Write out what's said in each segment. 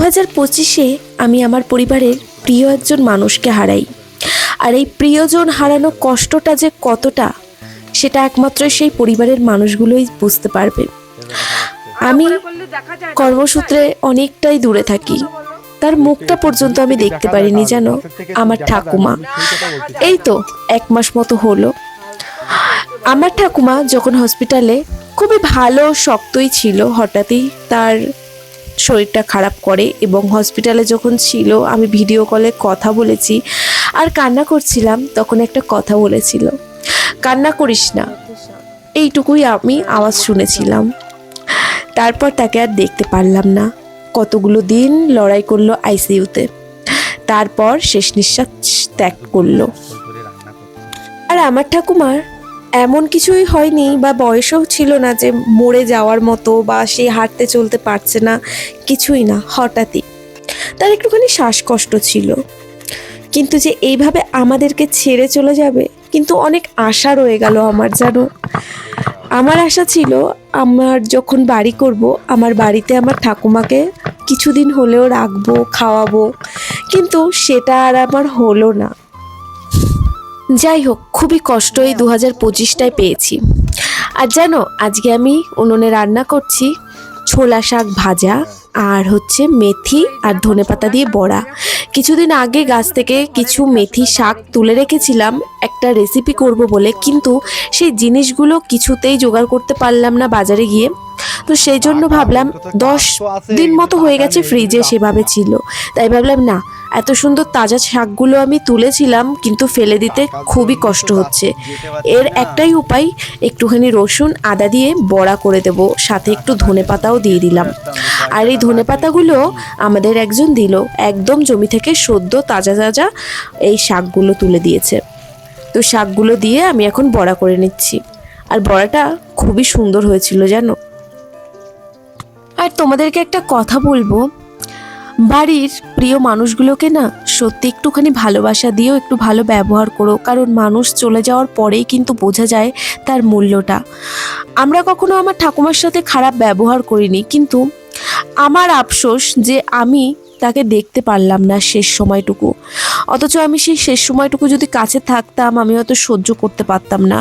2025-এ আমি আমার পরিবারের প্রিয় একজন মানুষকে হারাই। আর এই প্রিয়জন হারানো কষ্টটা যে কতটা, সেটা একমাত্র সেই পরিবারের মানুষগুলোই বুঝতে পারবে। আমি কর্মসূত্রে অনেকটাই দূরে থাকি, তার মুখটা পর্যন্ত আমি দেখতে পারিনি জানো। আমার ঠাকুমা এই তো 1 মাস মতো হলো। আমার ঠাকুমা যখন হসপিটালে খুবই ভালো শক্তই ছিল, হঠাৎই তার শরীরটা খারাপ করে এবং হসপিটালে যখন ছিল আমি ভিডিও কলে কথা বলেছি আর কান্না করছিলাম। তখন একটা কথা বলেছিল, কান্না করিস না, এইটুকুই আমি আওয়াজ শুনেছিলাম। তারপর তাকে আর দেখতে পারলাম না। কতগুলো দিন লড়াই করলো আইসিইউতে, তারপর শেষ নিঃশ্বাস ত্যাগ করলো। আর আমার ঠাকুমার এমন কিছুই হয়নি বা বয়সও ছিল না যে মরে যাওয়ার মতো বা সে হাঁটতে চলতে পারছে না, কিছুই না। হঠাৎই তার একটুখানি শ্বাসকষ্ট ছিল, কিন্তু যে এইভাবে আমাদেরকে ছেড়ে চলে যাবে, কিন্তু অনেক আশা রয়ে গেল আমার জানো। আমার আশা ছিল আমার যখন বাড়ি করব, আমার বাড়িতে আমার ঠাকুমাকে কিছুদিন হলেও রাখবো, খাওয়াবো, কিন্তু সেটা আর আমার হলো না। যাই হোক, খুবই কষ্ট এই 2025টায় পেয়েছি। আর জানো, আজকে আমি উনুনে রান্না করছি ছোলা শাক ভাজা আর হচ্ছে মেথি আর ধনেপাতা দিয়ে বড়া। কিছুদিন আগে গাছ থেকে কিছু মেথি শাক তুলে রেখেছিলাম একটা রেসিপি করব বলে, কিন্তু সেই জিনিসগুলো কিছুতেই জোগাড় করতে পারলাম না বাজারে গিয়ে। তো সেই জন্য ভাবলাম 10 দিন মতো হয়ে গেছে ফ্রিজে সেভাবে ছিল, তাই ভাবলাম না, এত সুন্দর তাজা শাকগুলো আমি তুলেছিলাম কিন্তু ফেলে দিতে খুবই কষ্ট হচ্ছে। এর একটাই উপায়, একটুখানি রসুন আদা দিয়ে বড়া করে দেব, সাথে একটু ধনেপাতাও দিয়ে দিলাম। আর এই ধনেপাতাগুলো আমাদের একজন দিল, একদম জমি থেকে সদ্য তাজা তাজা এই শাকগুলো তুলে দিয়েছে। তো শাকগুলো দিয়ে আমি এখন বড়া করে নিচ্ছি, আর বড়াটা খুবই সুন্দর হয়েছিল জানো। আর তোমাদেরকে একটা কথা বলবো, বাড়ির প্রিয় মানুষগুলোকে না সত্যি একটুখানি ভালোবাসা দিও, একটু ভালো ব্যবহার করো, কারণ মানুষ চলে যাওয়ার পরেই কিন্তু বোঝা যায় তার মূল্যটা। আমরা কখনো আমার ঠাকুমার সাথে খারাপ ব্যবহার করিনি, কিন্তু আমার আফসোস যে আমি তাকে দেখতে পারলাম না শেষ সময়টুকু। অথচ আমি সেই শেষ সময়টুকু যদি কাছে থাকতাম, আমি হয়তো সহ্য করতে পারতাম না।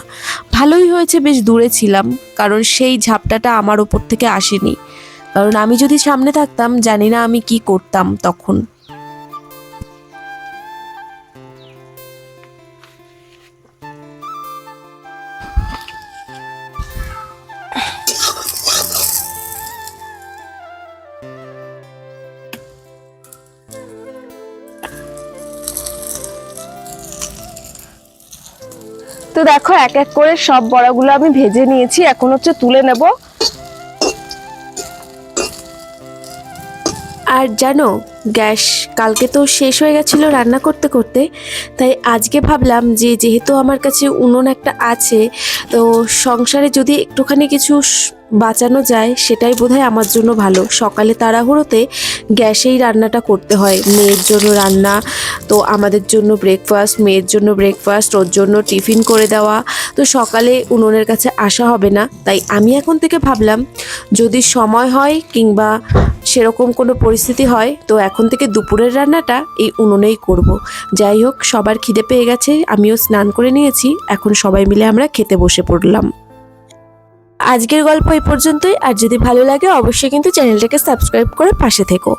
ভালোই হয়েছে বেশ দূরে ছিলাম, কারণ সেই ঝাপটাটা আমার ওপর থেকে আসেনি। কারণ আমি যদি সামনে থাকতাম, জানি না আমি কি করতাম তখন। তো দেখো, এক এক করে সব বড়াগুলো আমি ভেজে নিয়েছি, এখন হচ্ছে তুলে নেব। আর জানো, গ্যাস কালকে তো শেষ হয়ে গেছিলো রান্না করতে করতে, তাই আজকে ভাবলাম যে যেহেতু আমার কাছে উনুন একটা আছে, তো সংসারে যদি একটুখানি কিছু বাঁচানো যায় সেটাই বোধহয় আমার জন্য ভালো। সকালে তাড়াহুড়োতে গ্যাসেই রান্নাটা করতে হয়, মেয়ের জন্য রান্না, তো আমাদের জন্য ব্রেকফাস্ট, মেয়ের জন্য ব্রেকফাস্ট, ওর জন্য টিফিন করে দেওয়া, তো সকালে উনুনের কাছে আসা হবে না। তাই আমি এখন থেকে ভাবলাম যদি সময় হয় কিংবা সেরকম কোনো পরিস্থিতি হয়, তো এখন থেকে দুপুরের রান্নাটা এই উনুনেই করব। যাই হোক, সবার খিদে পেয়ে গেছে, আমিও স্নান করে নিয়েছি, এখন সবাই মিলে আমরা খেতে বসে পড়লাম। আজকের গল্প এই পর্যন্তই। আর যদি ভালো লাগে অবশ্যই কিন্তু চ্যানেলটাকে সাবস্ক্রাইব করে পাশে থেকো।